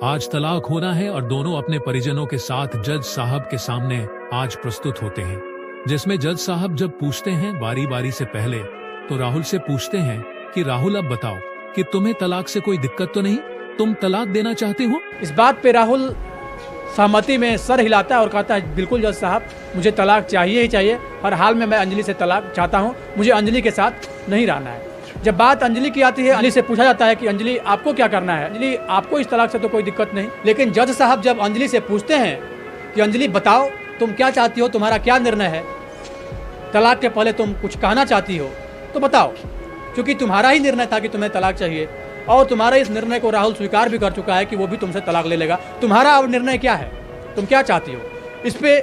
आज तलाक होना है और दोनों अपने परिजनों के साथ जज साहब के सामने आज प्रस्तुत होते हैं, जिसमें जज साहब जब पूछते हैं बारी बारी से पहले तो राहुल से पूछते हैं कि राहुल अब बताओ कि तुम्हें तलाक से कोई दिक्कत तो नहीं, तुम तलाक देना चाहते हो? इस बात पे राहुल सहमति में सर हिलाता है और कहता है बिल्कुल जज साहब, मुझे तलाक चाहिए ही चाहिए। हर हाल में मैं अंजलि से तलाक चाहता हूँ, मुझे अंजलि के साथ नहीं रहना है। जब बात अंजलि की आती है, अंजलि से पूछा जाता है कि अंजलि आपको क्या करना है, अंजलि आपको इस तलाक से तो कोई दिक्कत नहीं। लेकिन जज साहब जब अंजलि से पूछते हैं कि अंजलि बताओ तुम क्या चाहती हो, तुम्हारा क्या निर्णय है, तलाक के पहले तुम कुछ कहना चाहती हो तो बताओ, क्योंकि तुम्हारा ही निर्णय था कि तुम्हें तलाक चाहिए और तुम्हारा इस निर्णय को राहुल स्वीकार भी कर चुका है कि वो भी तुमसे तलाक ले लेगा। तुम्हारा अब निर्णय क्या है, तुम क्या चाहती हो? इस पे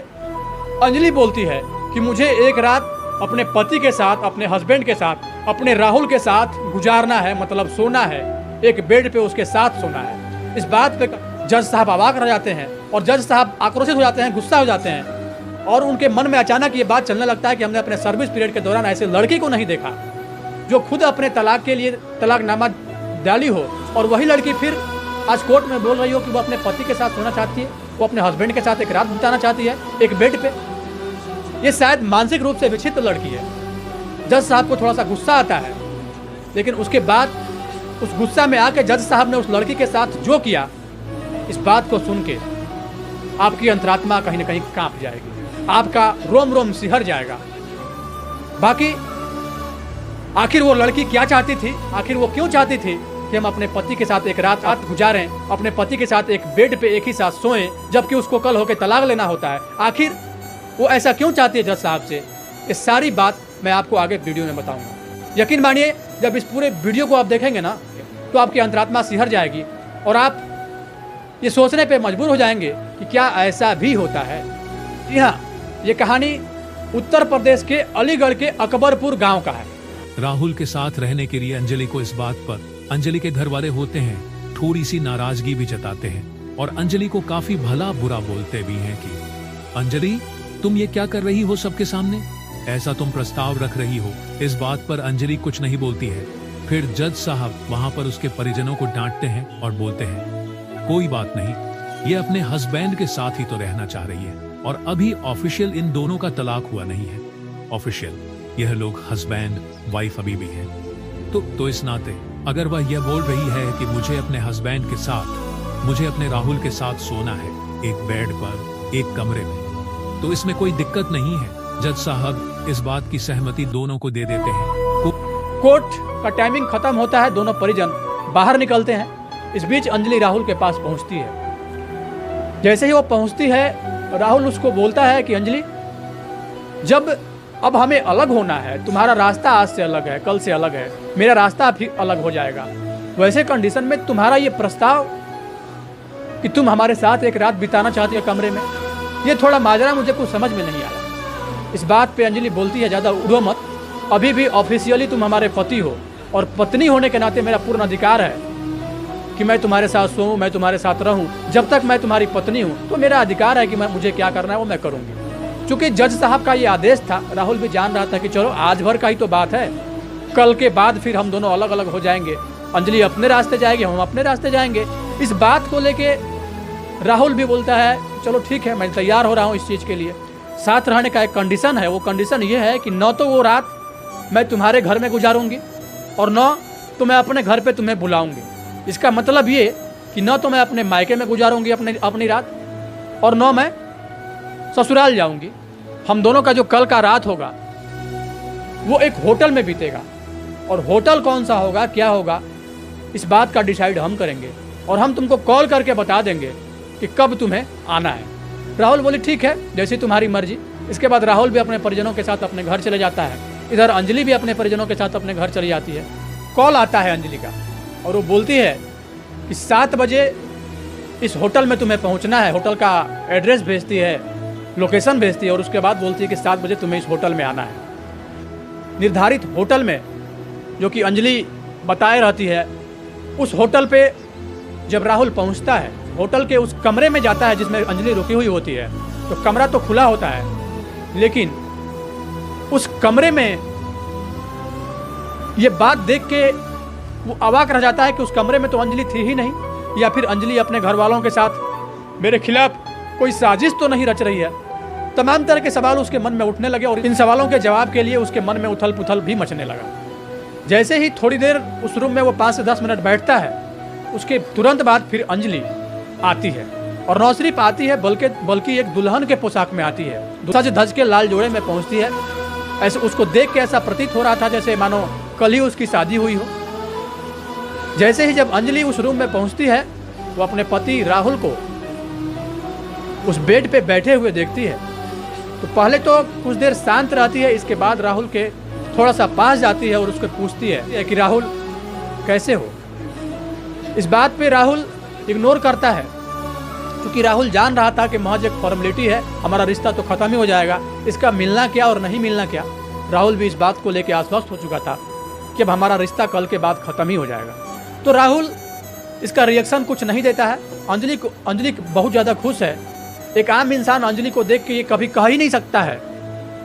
अंजलि बोलती है कि मुझे एक रात अपने पति के साथ, अपने हस्बैंड के साथ, अपने राहुल के साथ गुजारना है, मतलब सोना है, एक बेड पे उसके साथ सोना है। इस बात पे जज साहब अवाक रह जाते हैं और जज साहब आक्रोशित हो जाते हैं, गुस्सा हो जाते हैं और उनके मन में अचानक ये बात चलने लगता है कि हमने अपने सर्विस पीरियड के दौरान ऐसे लड़की को नहीं देखा जो खुद अपने तलाक के लिए तलाकनामा डाली हो और वही लड़की फिर आज कोर्ट में बोल रही हो कि वो अपने पति के साथ सोना चाहती है, वो अपने हस्बैंड के साथ एक रात बिताना चाहती है एक बेड पे। ये शायद मानसिक रूप से विक्षिप्त लड़की है। जज साहब को थोड़ा सा गुस्सा आता है, लेकिन उसके बाद उस गुस्सा में आके जज साहब ने उस लड़की के साथ जो किया, इस बात को सुन के आपकी अंतरात्मा कहीं ना कहीं कांप जाएगी, आपका रोम रोम सिहर जाएगा। बाकी आखिर वो लड़की क्या चाहती थी, आखिर वो क्यों चाहती थी कि हम अपने पति के साथ एक रात गुजारें, अपने पति के साथ एक बेड पे एक ही साथ सोएं, जबकि उसको कल होकर तलाक लेना होता है? आखिर वो ऐसा क्यों चाहती है जज साहब से? ये सारी बात मैं आपको आगे वीडियो में बताऊंगा। यकीन मानिए, जब इस पूरे वीडियो को आप देखेंगे ना तो आपकी अंतरात्मा सिहर जाएगी और आप ये सोचने पे मजबूर हो जाएंगे कि क्या ऐसा भी होता है। जी हाँ, ये कहानी उत्तर प्रदेश के अलीगढ़ के अकबरपुर गांव का है। राहुल के साथ रहने के लिए अंजलि को इस बात पर अंजलि के घर वाले होते हैं थोड़ी सी नाराजगी भी जताते हैं और अंजलि को काफी भला बुरा बोलते भी हैं कि अंजलि तुम ये क्या कर रही हो सबके सामने, ऐसा तुम प्रस्ताव रख रही हो। इस बात पर अंजलि कुछ नहीं बोलती है। फिर जज साहब वहां पर उसके परिजनों को डांटते हैं और बोलते हैं कोई बात नहीं, ये अपने हस्बैंड के साथ ही तो रहना चाह रही है और अभी ऑफिशियल इन दोनों का तलाक हुआ नहीं है। ऑफिशियल यह लोग हस्बैंड वाइफ अभी भी हैं। तो इस नाते अगर वह यह बोल रही है कि मुझे अपने हस्बैंड के साथ, मुझे अपने राहुल के साथ सोना है एक बेड पर एक कमरे में, तो इसमें कोई दिक्कत नहीं है। जज साहब इस बात की सहमति दोनों को दे देते हैं। कोर्ट का टाइमिंग खत्म होता है, दोनों परिजन बाहर निकलते हैं। इस बीच अंजलि राहुल के पास पहुंचती है। जैसे ही वो पहुंचती है, राहुल उसको बोलता है कि अंजलि, जब अब हमें अलग होना है, तुम्हारा रास्ता आज से अलग है, कल से अलग है, मेरा रास्ता भी अलग हो जाएगा। वैसे कंडीशन में तुम्हारा ये प्रस्ताव कि तुम हमारे साथ एक रात बिताना चाहती हो कमरे में, ये थोड़ा माजरा मुझे कुछ समझ में नहीं आया। इस बात पे अंजलि बोलती है ज़्यादा उड़ो मत, अभी भी ऑफिशियली तुम हमारे पति हो और पत्नी होने के नाते मेरा पूर्ण अधिकार है कि मैं तुम्हारे साथ सोऊं, मैं तुम्हारे साथ रहूं। जब तक मैं तुम्हारी पत्नी हूं तो मेरा अधिकार है कि मुझे क्या करना है वो मैं करूंगी। चूंकि जज साहब का ये आदेश था, राहुल भी जान रहा था कि चलो आज भर का ही तो बात है, कल के बाद फिर हम दोनों अलग अलग हो जाएंगे, अंजलि अपने रास्ते जाएगी, हम अपने रास्ते जाएंगे। इस बात को लेके राहुल भी बोलता है चलो ठीक है, मैं तैयार हो रहा हूँ इस चीज़ के लिए। साथ रहने का एक कंडीशन है, वो कंडीशन ये है कि न तो वो रात मैं तुम्हारे घर में गुजारूंगी और न तो मैं अपने घर पे तुम्हें बुलाऊंगी। इसका मतलब ये कि न तो मैं अपने मायके में गुजारूंगी अपनी रात और न मैं ससुराल जाऊंगी। हम दोनों का जो कल का रात होगा वो एक होटल में बीतेगा और होटल कौन सा होगा, क्या होगा, इस बात का डिसाइड हम करेंगे और हम तुमको कॉल करके बता देंगे कि कब तुम्हें आना है। राहुल बोली ठीक है, जैसी तुम्हारी मर्जी। इसके बाद राहुल भी अपने परिजनों के साथ अपने घर चले जाता है। इधर अंजलि भी अपने परिजनों के साथ अपने घर चली जाती है। कॉल आता है अंजलि का और वो बोलती है कि 7 बजे इस होटल में तुम्हें पहुंचना है। होटल का एड्रेस भेजती है, लोकेशन भेजती है और उसके बाद बोलती है कि 7 बजे तुम्हें इस होटल में आना है। निर्धारित होटल में, जो कि अंजलि बताए रहती है, उस होटल पे जब राहुल पहुंचता है, होटल के उस कमरे में जाता है जिसमें अंजलि रुकी हुई होती है, तो कमरा तो खुला होता है, लेकिन उस कमरे में ये बात देख के वो अवाक रह जाता है कि उस कमरे में तो अंजलि थी ही नहीं। या फिर अंजलि अपने घर वालों के साथ मेरे खिलाफ कोई साजिश तो नहीं रच रही है। तमाम तरह के सवाल उसके मन में उठने लगे और इन सवालों के जवाब के लिए उसके मन में उथल पुथल भी मचने लगा। जैसे ही थोड़ी देर उस रूम में वो 5 से 10 मिनट बैठता है, उसके तुरंत बाद फिर अंजलि आती है, और न सिर्फ आती है बल्कि एक दुल्हन के पोशाक में आती है। सज धज के लाल जोड़े में पहुंचती है। ऐसे उसको देख के ऐसा प्रतीत हो रहा था जैसे मानो कल ही उसकी शादी हुई हो। जैसे ही जब अंजलि उस रूम में पहुंचती है, वो अपने पति राहुल को उस बेड पे बैठे हुए देखती है। तो पहले तो कुछ देर शांत रहती है, इसके बाद राहुल के थोड़ा सा पास जाती है और उसको पूछती है कि राहुल कैसे हो। इस बात पे राहुल इग्नोर करता है, क्योंकि राहुल जान रहा था कि महज एक फॉर्मेलिटी है, हमारा रिश्ता तो खत्म ही हो जाएगा, इसका मिलना क्या और नहीं मिलना क्या। राहुल भी इस बात को लेकर आश्वस्त हो चुका था कि अब हमारा रिश्ता कल के बाद खत्म ही हो जाएगा। तो राहुल इसका रिएक्शन कुछ नहीं देता है। अंजलि बहुत ज़्यादा खुश है। एक आम इंसान अंजलि को देख के ये कभी कह ही नहीं सकता है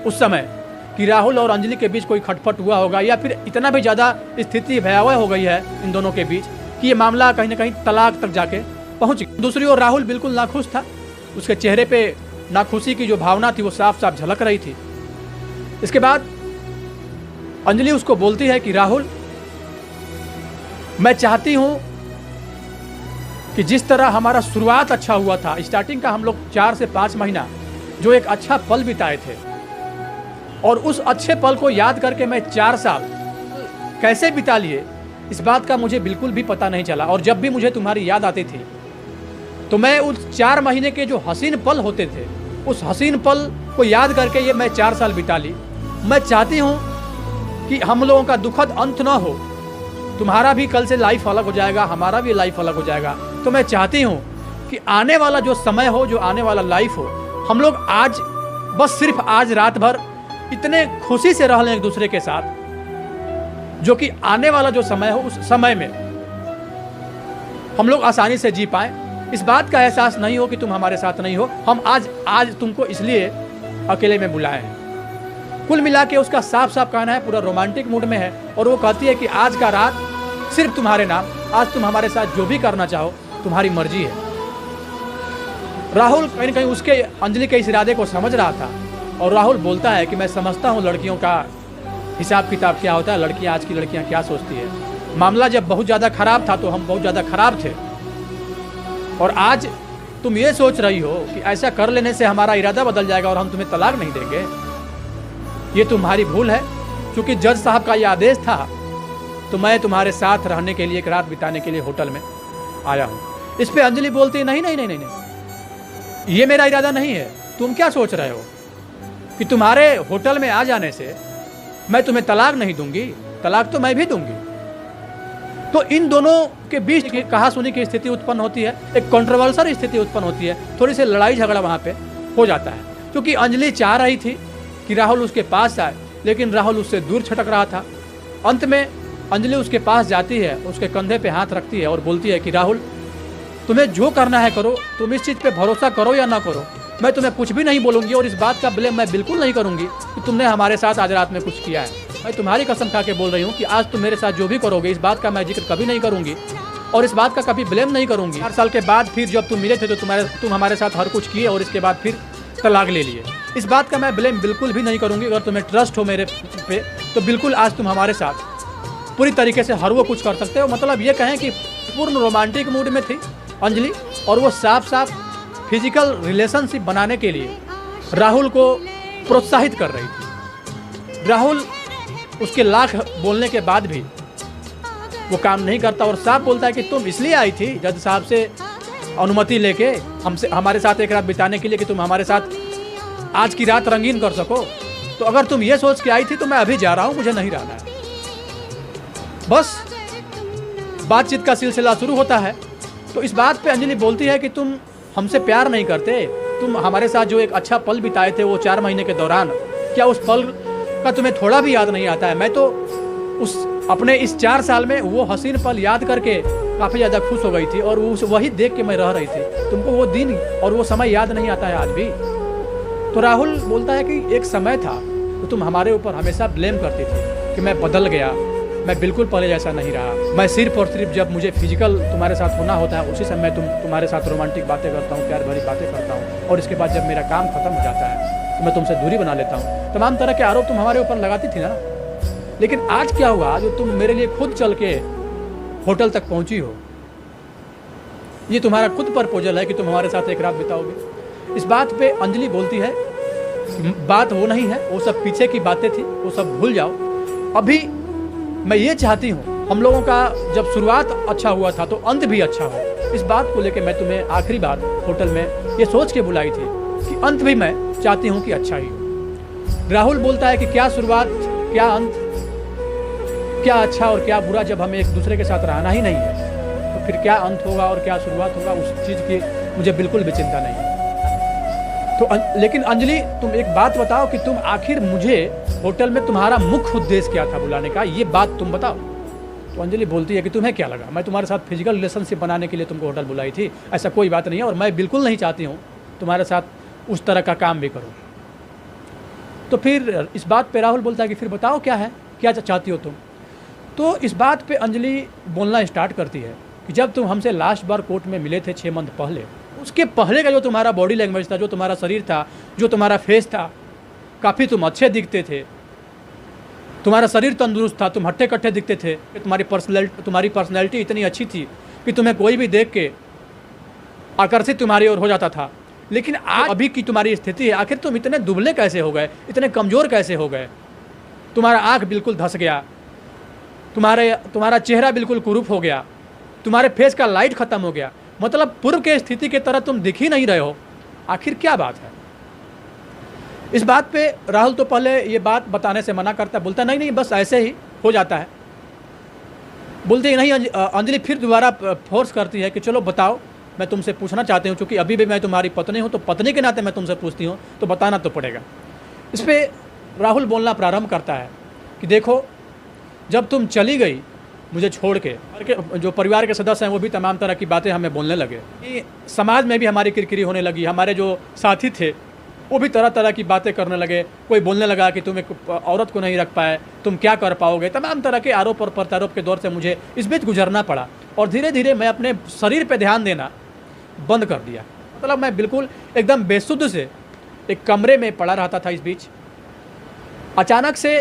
उस समय कि राहुल और अंजलि के बीच कोई खटपट हुआ होगा, या फिर इतना भी ज़्यादा स्थिति भयावह हो गई है इन दोनों के बीच कि ये मामला कहीं ना कहीं तलाक तक जाके पहुंच गया। दूसरी ओर राहुल बिल्कुल नाखुश था। उसके चेहरे पे नाखुशी की जो भावना थी वो साफ साफ झलक रही थी। इसके बाद अंजलि उसको बोलती है कि राहुल, मैं चाहती हूं कि जिस तरह हमारा शुरुआत अच्छा हुआ था, स्टार्टिंग का हम लोग 4 से 5 महीना जो एक अच्छा पल बिताए थे, और उस अच्छे पल को याद करके मैं 4 साल कैसे बिता लिए इस बात का मुझे बिल्कुल भी पता नहीं चला। और जब भी मुझे तुम्हारी याद आती थी तो मैं उस 4 महीने के जो हसीन पल होते थे, उस हसीन पल को याद करके ये मैं 4 साल बिता ली। मैं चाहती हूँ कि हम लोगों का दुखद अंत ना हो। तुम्हारा भी कल से लाइफ अलग हो जाएगा, हमारा भी लाइफ अलग हो जाएगा। तो मैं चाहती हूँ कि आने वाला जो समय हो, जो आने वाला लाइफ हो, हम लोग आज बस सिर्फ आज रात भर इतने खुशी से रह लें एक दूसरे के साथ, जो कि आने वाला जो समय हो उस समय में हम लोग आसानी से जी पाएं। इस बात का एहसास नहीं हो कि तुम हमारे साथ नहीं हो। हम आज तुमको इसलिए अकेले में बुलाए हैं। कुल मिला के उसका साफ साफ कहना है, पूरा रोमांटिक मूड में है, और वो कहती है कि आज का रात सिर्फ तुम्हारे नाम, आज तुम हमारे साथ जो भी करना चाहो तुम्हारी मर्जी है। राहुल कहीं ना कहीं उसके अंजलि के इस इरादे को समझ रहा था, और राहुल बोलता है कि मैं समझता हूँ लड़कियों का हिसाब किताब क्या होता है, लड़कियाँ आज की लड़कियाँ क्या सोचती है। मामला जब बहुत ज़्यादा खराब था तो हम बहुत ज़्यादा खराब थे, और आज तुम ये सोच रही हो कि ऐसा कर लेने से हमारा इरादा बदल जाएगा और हम तुम्हें तलाक नहीं देंगे। ये तुम्हारी भूल है। क्योंकि जज साहब का ये आदेश था तो मैं तुम्हारे साथ रहने के लिए, एक रात बिताने के लिए होटल में आया हूँ। इस पे अंजलि बोलती है, नहीं नहीं नहीं नहीं नहीं, ये मेरा इरादा नहीं है। तुम क्या सोच रहे हो कि तुम्हारे होटल में आ जाने से मैं तुम्हें तलाक नहीं दूंगी? तलाक तो मैं भी दूंगी। तो इन दोनों के बीच कहा सुनी की स्थिति उत्पन्न होती है, एक कंट्रोवर्शियल स्थिति उत्पन्न होती है, थोड़ी सी लड़ाई झगड़ा वहाँ पे हो जाता है। क्योंकि अंजलि चाह रही थी कि राहुल उसके पास आए, लेकिन राहुल उससे दूर छटक रहा था। अंत में अंजलि उसके पास जाती है, उसके कंधे पे हाथ रखती है और बोलती है कि राहुल, तुम्हें जो करना है करो, तुम इस चीज़ पे भरोसा करो या ना करो, मैं तुम्हें कुछ भी नहीं बोलूँगी, और इस बात का ब्लेम मैं बिल्कुल नहीं करूँगी कि तुमने हमारे साथ आज रात में कुछ किया है। मैं तुम्हारी कसम खा के बोल रही हूँ कि आज तुम मेरे साथ जो भी करोगे इस बात का मैं जिक्र कभी नहीं करूँगी, और इस बात का कभी ब्लेम नहीं करूँगी। 4 साल के बाद फिर जब तुम मिले थे तो तुम हमारे साथ हर कुछ किए, और इसके बाद फिर तलाक ले लिए। इस बात का मैं ब्लेम बिल्कुल भी नहीं करूँगी। अगर तुम्हें ट्रस्ट हो मेरे पे तो बिल्कुल आज तुम हमारे साथ पूरी तरीके से हर वो कुछ कर सकते हो। मतलब ये कहें कि पूर्ण रोमांटिक मूड में थी अंजलि, और वो साफ साफ फिजिकल रिलेशनशिप बनाने के लिए राहुल को प्रोत्साहित कर रही थी। राहुल उसके लाख बोलने के बाद भी वो काम नहीं करता, और साफ बोलता है कि तुम इसलिए आई थी जज साहब से अनुमति लेके हमारे साथ एक रात बिताने के लिए कि तुम हमारे साथ आज की रात रंगीन कर सको। तो अगर तुम ये सोच के आई थी तो मैं अभी जा रहा हूँ, मुझे नहीं रहना है। बस बातचीत का सिलसिला शुरू होता है। तो इस बात पे अंजलि बोलती है कि तुम हमसे प्यार नहीं करते, तुम हमारे साथ जो एक अच्छा पल बिताए थे वो 4 महीने के दौरान, क्या उस पल का तुम्हें थोड़ा भी याद नहीं आता है? मैं तो उस अपने इस 4 साल में वो हसीन पल याद करके काफ़ी ज़्यादा खुश हो गई थी, और वही देख के मैं रह रही थी। तुमको वो दिन और वो समय याद नहीं आता है आज भी? तो राहुल बोलता है कि एक समय था तो तुम हमारे ऊपर हमेशा ब्लेम करती थी कि मैं बदल गया, मैं बिल्कुल पहले जैसा नहीं रहा। मैं सिर्फ और सिर्फ जब मुझे फिजिकल तुम्हारे साथ होना होता है उसी समय तुम्हारे साथ रोमांटिक बातें करता हूँ, प्यार भरी बातें करता हूँ, और इसके बाद जब मेरा काम खत्म हो जाता है तो मैं तुमसे दूरी बना लेता हूँ। तमाम तरह के आरोप तुम हमारे ऊपर लगाती थी ना, लेकिन आज क्या हुआ जो तुम मेरे लिए खुद चल के होटल तक पहुँची हो। ये तुम्हारा खुद प्रपोजल है कि तुम हमारे साथ एक रात बिताओगे। इस बात पे अंजलि बोलती है कि बात वो नहीं है, वो सब पीछे की बातें थी, वो सब भूल जाओ। अभी मैं ये चाहती हूँ हम लोगों का जब शुरुआत अच्छा हुआ था तो अंत भी अच्छा हो। इस बात को लेकर मैं तुम्हें आखिरी बार होटल में ये सोच के बुलाई थी कि अंत भी मैं चाहती हूँ कि अच्छा ही हो। राहुल बोलता है कि क्या शुरुआत क्या अंत, क्या अच्छा और क्या बुरा, जब हमें एक दूसरे के साथ रहना ही नहीं है तो फिर क्या अंत होगा और क्या शुरुआत होगा, उस चीज़ की मुझे बिल्कुल भी चिंता नहीं है। तो लेकिन अंजलि तुम एक बात बताओ कि तुम आखिर मुझे होटल में तुम्हारा मुख्य उद्देश्य क्या था बुलाने का, ये बात तुम बताओ। तो अंजलि बोलती है कि तुम्हें क्या लगा मैं तुम्हारे साथ फिजिकल रिलेशनशिप बनाने के लिए तुमको होटल बुलाई थी, ऐसा कोई बात नहीं है, और मैं बिल्कुल नहीं चाहती हूँ तुम्हारे साथ उस तरह का काम भी करूँ। तो फिर इस बात पे राहुल बोलता है कि फिर बताओ क्या है, क्या चाहती हो तुम। तो इस बात पे अंजलि बोलना स्टार्ट करती है कि जब तुम हमसे लास्ट बार कोर्ट में मिले थे 6 मंथ पहले, उसके पहले का जो तुम्हारा बॉडी लैंग्वेज था, जो तुम्हारा शरीर था, जो तुम्हारा फेस था, काफ़ी तुम अच्छे दिखते थे, तुम्हारा शरीर तंदुरुस्त था, तुम हट्टे कट्टे दिखते थे, तुम्हारी पर्सनैलिटी इतनी अच्छी थी कि तुम्हें कोई भी देख के आकर्षित तुम्हारी ओर हो जाता था। लेकिन आज अभी की तुम्हारी स्थिति है, आखिर तुम इतने दुबले कैसे हो गए, इतने कमज़ोर कैसे हो गए। तुम्हारा आँख बिल्कुल धंस गया, तुम्हारा चेहरा बिल्कुल कुरूप हो गया, तुम्हारे फेस का लाइट ख़त्म हो गया, मतलब पूर्व के स्थिति की तरह तुम दिख ही नहीं रहे हो। आखिर क्या बात है। इस बात पे राहुल तो पहले ये बात बताने से मना करता है, बोलता नहीं नहीं बस ऐसे ही हो जाता है। बोलते नहीं, अंजलि फिर दोबारा फोर्स करती है कि चलो बताओ, मैं तुमसे पूछना चाहती हूँ, क्योंकि अभी भी मैं तुम्हारी पत्नी हूँ तो पत्नी के नाते मैं तुमसे पूछती हूँ तो बताना तो पड़ेगा। इस पर राहुल बोलना प्रारंभ करता है कि देखो, जब तुम चली गई मुझे छोड़ के, जो परिवार के सदस्य हैं वो भी तमाम तरह की बातें हमें बोलने लगे कि समाज में भी हमारी किरकिरी होने लगी, हमारे जो साथी थे वो भी तरह तरह की बातें करने लगे। कोई बोलने लगा कि तुम एक औरत को नहीं रख पाए, तुम क्या कर पाओगे, तमाम तरह के आरोप और प्रत्यारोप के दौर से मुझे इस बीच गुजरना पड़ा, और धीरे धीरे मैं अपने शरीर पर ध्यान देना बंद कर दिया। मतलब मैं बिल्कुल एकदम बेसुध से एक कमरे में पड़ा रहता था। इस बीच अचानक से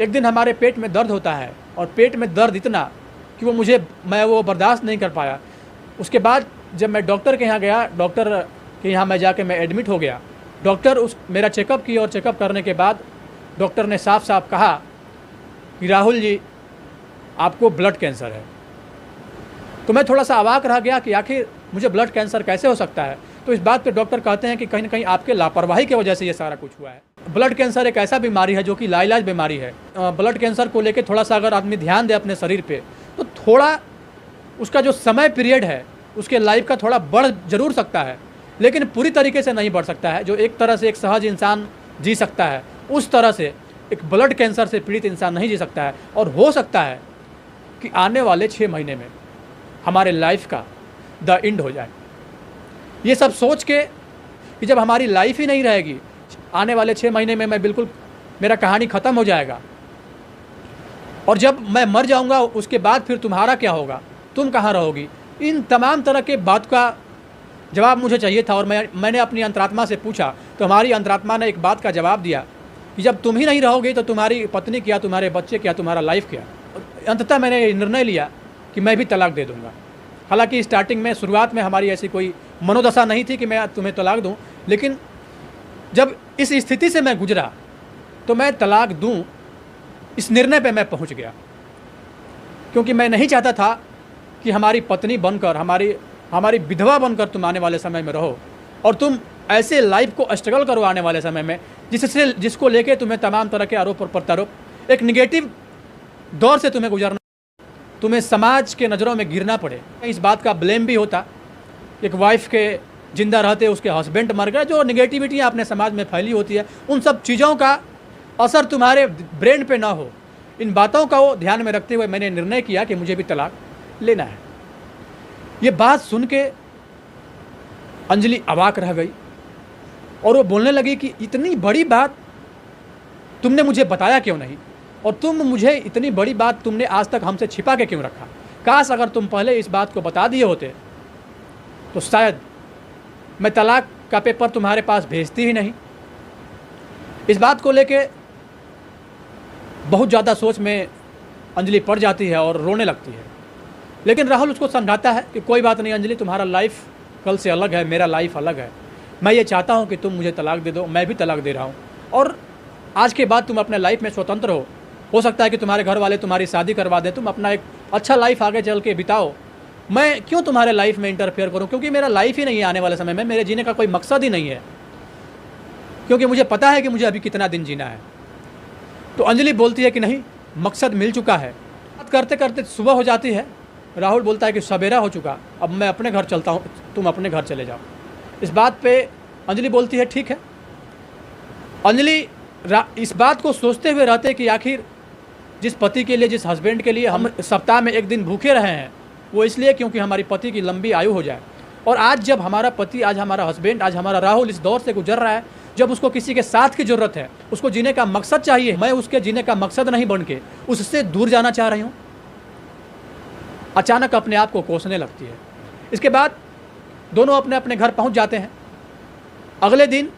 एक दिन हमारे पेट में दर्द होता है, और पेट में दर्द इतना कि मैं वो बर्दाश्त नहीं कर पाया। उसके बाद जब मैं डॉक्टर के यहाँ गया, डॉक्टर के यहाँ मैं जाके मैं एडमिट हो गया। डॉक्टर मेरा चेकअप किया, और चेकअप करने के बाद डॉक्टर ने साफ साफ कहा कि राहुल जी आपको ब्लड कैंसर है। तो मैं थोड़ा सा अवाक रह गया कि आखिर मुझे ब्लड कैंसर कैसे हो सकता है। तो इस बात पे डॉक्टर कहते हैं कि कहीं ना कहीं आपके लापरवाही की वजह से ये सारा कुछ हुआ है। ब्लड कैंसर एक ऐसा बीमारी है जो कि लाइलाज बीमारी है। ब्लड कैंसर को लेके थोड़ा सा अगर आदमी ध्यान दे अपने शरीर पे, तो थोड़ा उसका जो समय पीरियड है उसके लाइफ का थोड़ा बढ़ जरूर सकता है, लेकिन पूरी तरीके से नहीं बढ़ सकता है। जो एक तरह से एक सहज इंसान जी सकता है, उस तरह से एक ब्लड कैंसर से पीड़ित इंसान नहीं जी सकता है। और हो सकता है कि आने वाले 6 महीने में हमारे लाइफ का द एंड हो जाए। ये सब सोच के कि जब हमारी लाइफ ही नहीं रहेगी, आने वाले 6 महीने में मैं बिल्कुल, मेरा कहानी ख़त्म हो जाएगा, और जब मैं मर जाऊंगा उसके बाद फिर तुम्हारा क्या होगा, तुम कहाँ रहोगी। इन तमाम तरह के बात का जवाब मुझे चाहिए था, और मैंने अपनी अंतरात्मा से पूछा तो हमारी अंतरात्मा ने एक बात का जवाब दिया कि जब तुम ही नहीं रहोगे तो तुम्हारी पत्नी क्या, तुम्हारे बच्चे क्या, तुम्हारा लाइफ क्या। अंततः मैंने निर्णय लिया कि मैं भी तलाक दे दूँगा। हालांकि स्टार्टिंग में, शुरुआत में हमारी ऐसी कोई मनोदशा नहीं थी कि मैं तुम्हें तलाक दूं, लेकिन जब इस स्थिति से मैं गुजरा तो मैं तलाक दूं, इस निर्णय पे मैं पहुंच गया, क्योंकि मैं नहीं चाहता था कि हमारी पत्नी बनकर, हमारी विधवा बनकर तुम आने वाले समय में रहो, और तुम ऐसे लाइफ को स्ट्रगल करो आने वाले समय में जिसको लेके तुम्हें तमाम तरह के आरोप और प्रत्यारोप, एक निगेटिव दौर से तुम्हें गुजरना, तुम्हें समाज के नज़रों में गिरना पड़े। इस बात का ब्लेम भी होता, एक वाइफ के जिंदा रहते उसके हस्बैंड मर गए, जो निगेटिविटी अपने समाज में फैली होती है, उन सब चीज़ों का असर तुम्हारे ब्रेन पे ना हो। इन बातों का वो ध्यान में रखते हुए मैंने निर्णय किया कि मुझे भी तलाक लेना है। ये बात सुन के अंजलि अवाक रह गई, और वो बोलने लगी कि इतनी बड़ी बात तुमने मुझे बताया क्यों नहीं, और तुम मुझे इतनी बड़ी बात तुमने आज तक हमसे छिपा के क्यों रखा? काश अगर तुम पहले इस बात को बता दिए होते तो शायद मैं तलाक का पेपर तुम्हारे पास भेजती ही नहीं। इस बात को लेके बहुत ज़्यादा सोच में अंजलि पड़ जाती है और रोने लगती है। लेकिन राहुल उसको समझाता है कि कोई बात नहीं अंजलि, तुम्हारा लाइफ कल से अलग है, मेरा लाइफ अलग है। मैं ये चाहता हूँ कि तुम मुझे तलाक दे दो, मैं भी तलाक दे रहा हूँ, और आज के बाद तुम अपने लाइफ में स्वतंत्र हो सकता है कि तुम्हारे घर वाले तुम्हारी शादी करवा दें, तुम अपना एक अच्छा लाइफ आगे चल के बिताओ। मैं क्यों तुम्हारे लाइफ में इंटरफेयर करूँ, क्योंकि मेरा लाइफ ही नहीं है आने वाले समय में, मेरे जीने का कोई मकसद ही नहीं है, क्योंकि मुझे पता है कि मुझे अभी कितना दिन जीना है। तो अंजलि बोलती है कि नहीं, मकसद मिल चुका है। बात करते करते सुबह हो जाती है। राहुल बोलता है कि सवेरा हो चुका, अब मैं अपने घर चलता हूँ, तुम अपने घर चले जाओ। इस बात पे अंजलि बोलती है ठीक है। अंजलि इस बात को सोचते हुए रहते कि आखिर जिस पति के लिए, जिस हस्बैंड के लिए हम सप्ताह में एक दिन भूखे रहे हैं, वो इसलिए क्योंकि हमारी पति की लंबी आयु हो जाए। और आज जब हमारा पति, आज हमारा हस्बैंड, आज हमारा राहुल इस दौर से गुजर रहा है जब उसको किसी के साथ की ज़रूरत है, उसको जीने का मकसद चाहिए, मैं उसके जीने का मकसद नहीं बन के उससे दूर जाना चाह रही हूँ। अचानक अपने आप को कोसने लगती है। इसके बाद दोनों अपने अपने घर पहुँच जाते हैं। अगले दिन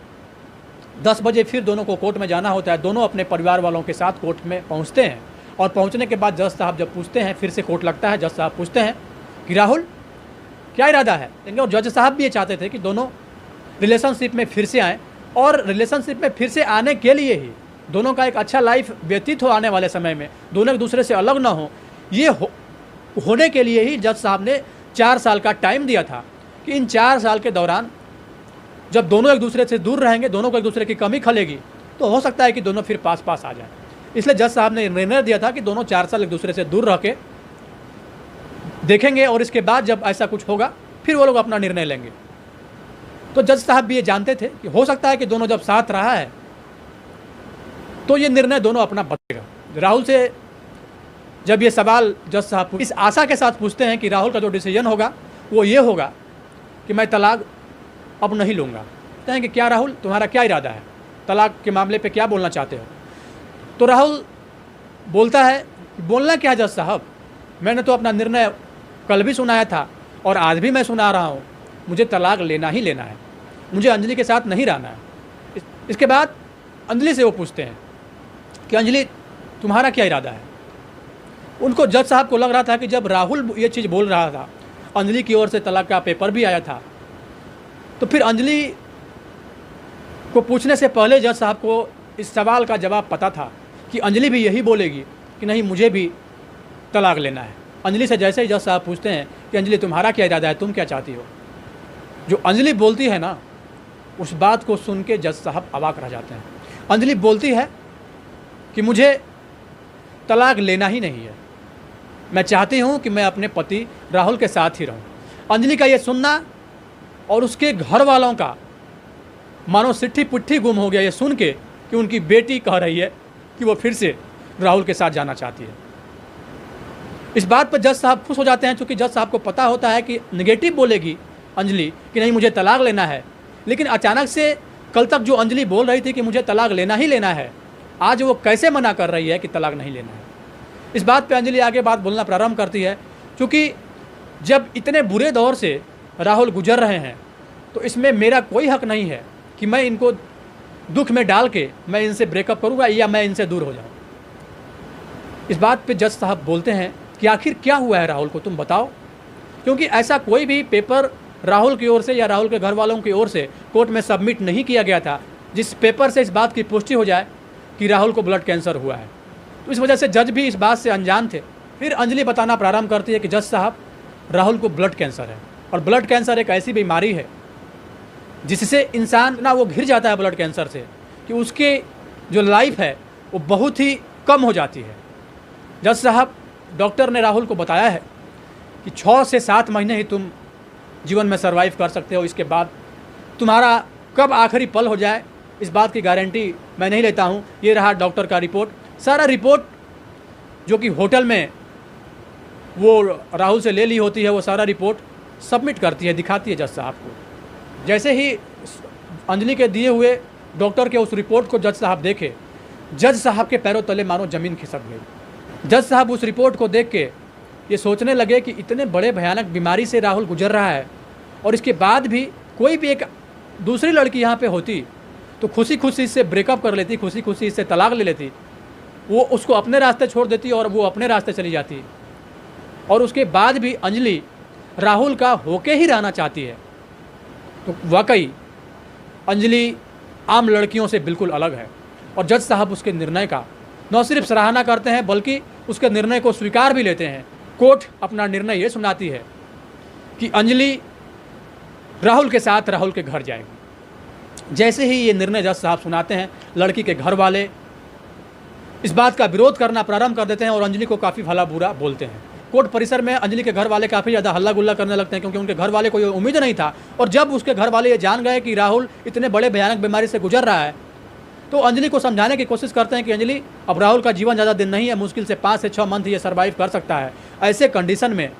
10 बजे फिर दोनों को कोर्ट में जाना होता है। दोनों अपने परिवार वालों के साथ कोर्ट में पहुँचते हैं, और पहुँचने के बाद जज साहब जब पूछते हैं, फिर से कोर्ट लगता है, जज साहब पूछते हैं कि राहुल क्या इरादा है। और जज साहब भी ये चाहते थे कि दोनों रिलेशनशिप में फिर से आएँ, और रिलेशनशिप में फिर से आने के लिए ही दोनों का एक अच्छा लाइफ व्यतीत हो आने वाले समय में, दोनों एक दूसरे से अलग ना हो, ये होने के लिए ही जज साहब ने 4 साल का टाइम दिया था कि इन 4 साल के दौरान जब दोनों एक दूसरे से दूर रहेंगे, दोनों को एक दूसरे की कमी खलेगी, तो हो सकता है कि दोनों फिर पास पास आ जाएं। इसलिए जज साहब ने निर्णय दिया था कि दोनों 4 साल एक दूसरे से दूर रह के देखेंगे, और इसके बाद जब ऐसा कुछ होगा फिर वो लोग अपना निर्णय लेंगे। तो जज साहब भी ये जानते थे कि हो सकता है कि दोनों जब साथ रहा है तो ये निर्णय दोनों अपना बदलेगा। राहुल से जब ये सवाल जज साहब इस आशा के साथ पूछते हैं कि राहुल का जो डिसीजन होगा वो ये होगा कि मैं तलाक अब नहीं लूँगा। कहते हैं कि क्या राहुल, तुम्हारा क्या इरादा है, तलाक के मामले पे क्या बोलना चाहते हो? तो राहुल बोलता है कि बोलना क्या जज साहब, मैंने तो अपना निर्णय कल भी सुनाया था और आज भी मैं सुना रहा हूँ, मुझे तलाक लेना ही लेना है, मुझे अंजलि के साथ नहीं रहना है। इसके बाद अंजलि से वो पूछते हैं कि अंजलि तुम्हारा क्या इरादा है। उनको जज साहब को लग रहा था कि जब राहुल ये चीज़ बोल रहा था, अंजलि की ओर से तलाक का पेपर भी आया था, तो फिर अंजलि को पूछने से पहले जज साहब को इस सवाल का जवाब पता था कि अंजलि भी यही बोलेगी कि नहीं, मुझे भी तलाक लेना है। अंजलि से जैसे ही जज साहब पूछते हैं कि अंजलि तुम्हारा क्या इरादा है, तुम क्या चाहती हो, जो अंजलि बोलती है ना, उस बात को सुन के जज साहब अवाक रह जाते हैं। अंजलि बोलती है कि मुझे तलाक लेना ही नहीं है, मैं चाहती हूँ कि मैं अपने पति राहुल के साथ ही रहूँ। अंजलि का ये सुनना और उसके घर वालों का मानो सिट्ठी पुट्ठी गुम हो गया ये सुन के कि उनकी बेटी कह रही है कि वो फिर से राहुल के साथ जाना चाहती है। इस बात पर जज साहब खुश हो जाते हैं, क्योंकि जज साहब को पता होता है कि नेगेटिव बोलेगी अंजलि कि नहीं मुझे तलाक लेना है, लेकिन अचानक से कल तक जो अंजलि बोल रही थी कि मुझे तलाक लेना ही लेना है, आज वो कैसे मना कर रही है कि तलाक नहीं लेना है। इस बात पे अंजलि आगे बात बोलना प्रारंभ करती है, क्योंकि जब इतने बुरे दौर से राहुल गुजर रहे हैं तो इसमें मेरा कोई हक नहीं है कि मैं इनको दुख में डाल के मैं इनसे ब्रेकअप करूँगा या मैं इनसे दूर हो जाऊँ। इस बात पे जज साहब बोलते हैं कि आखिर क्या हुआ है राहुल को, तुम बताओ, क्योंकि ऐसा कोई भी पेपर राहुल की ओर से या राहुल के घर वालों की ओर से कोर्ट में सबमिट नहीं किया गया था जिस पेपर से इस बात की पुष्टि हो जाए कि राहुल को ब्लड कैंसर हुआ है। तो इस वजह से जज भी इस बात से अनजान थे। फिर अंजलि बताना प्रारंभ करती है कि जज साहब, राहुल को ब्लड कैंसर है, और ब्लड कैंसर एक ऐसी बीमारी है जिससे इंसान ना वो घिर जाता है ब्लड कैंसर से कि उसके जो लाइफ है वो बहुत ही कम हो जाती है। जज साहब, डॉक्टर ने राहुल को बताया है कि 6 से 7 महीने ही तुम जीवन में सर्वाइव कर सकते हो, इसके बाद तुम्हारा कब आखिरी पल हो जाए इस बात की गारंटी मैं नहीं लेता हूँ। ये रहा डॉक्टर का रिपोर्ट। सारा रिपोर्ट जो कि होटल में वो राहुल से ले ली होती है, वो सारा रिपोर्ट सबमिट करती है, दिखाती है जज साहब को। जैसे ही अंजलि के दिए हुए डॉक्टर के उस रिपोर्ट को जज साहब देखे जज साहब के पैरों तले मानो ज़मीन खिसक गई। जज साहब उस रिपोर्ट को देख के ये सोचने लगे कि इतने बड़े भयानक बीमारी से राहुल गुजर रहा है और इसके बाद भी कोई भी एक दूसरी लड़की यहाँ पे होती तो खुशी खुशी इससे ब्रेकअप कर लेती, खुशी खुशी इससे तलाक ले लेती, वो उसको अपने रास्ते छोड़ देती और वो अपने रास्ते चली जाती। और उसके बाद भी अंजलि राहुल का होके ही रहना चाहती है। तो वाकई अंजलि आम लड़कियों से बिल्कुल अलग है और जज साहब उसके निर्णय का न सिर्फ सराहना करते हैं बल्कि उसके निर्णय को स्वीकार भी लेते हैं। कोर्ट अपना निर्णय ये सुनाती है कि अंजलि राहुल के साथ राहुल के घर जाएगी। जैसे ही ये निर्णय जज साहब सुनाते हैं, लड़की के घर वाले इस बात का विरोध करना प्रारंभ कर देते हैं और अंजलि को काफ़ी भला बुरा बोलते हैं। कोर्ट परिसर में अंजलि के घर वाले काफ़ी ज़्यादा हल्ला गुल्ला करने लगते हैं क्योंकि उनके घर वाले को ये उम्मीद नहीं था। और जब उसके घर वाले ये जान गए कि राहुल इतने बड़े भयानक बीमारी से गुजर रहा है तो अंजलि को समझाने की कोशिश करते हैं कि अंजलि, अब राहुल का जीवन ज़्यादा दिन नहीं है, मुश्किल से 5 से 6 मंथ ये सर्वाइव कर सकता है। ऐसे कंडीशन में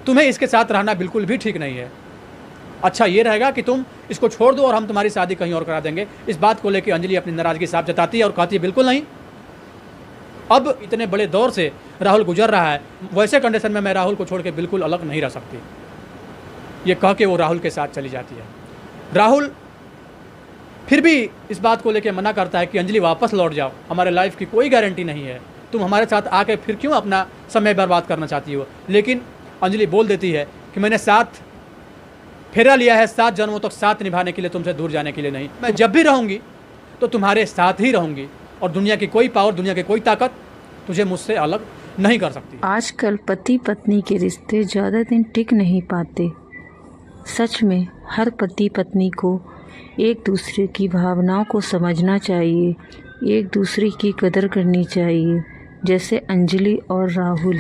तुम्हें इसके साथ रहना बिल्कुल भी ठीक नहीं है। अच्छा ये रहेगा कि तुम इसको छोड़ दो और हम तुम्हारी शादी कहीं और करा देंगे। इस बात को लेकर अंजलि अपनी नाराज़गी साफ जताती है और कहती है बिल्कुल नहीं, अब इतने बड़े दौर से राहुल गुजर रहा है, वैसे कंडीशन में मैं राहुल को छोड़ के बिल्कुल अलग नहीं रह सकती। ये कह के वो राहुल के साथ चली जाती है। राहुल फिर भी इस बात को लेकर मना करता है कि अंजलि वापस लौट जाओ, हमारे लाइफ की कोई गारंटी नहीं है, तुम हमारे साथ आके फिर क्यों अपना समय बर्बाद करना चाहती हो। लेकिन अंजलि बोल देती है कि मैंने 7 फेरा लिया है, 7 जन्मों तक साथ निभाने के लिए, तुमसे दूर जाने के लिए नहीं। मैं जब भी रहूँगी तो तुम्हारे साथ ही रहूँगी और दुनिया की कोई पावर, दुनिया की कोई ताकत तुझे मुझसे अलग नहीं कर सकती। आजकल पति पत्नी के रिश्ते ज़्यादा दिन टिक नहीं पाते। सच में हर पति पत्नी को एक दूसरे की भावनाओं को समझना चाहिए, एक दूसरे की कदर करनी चाहिए, जैसे अंजलि और राहुल।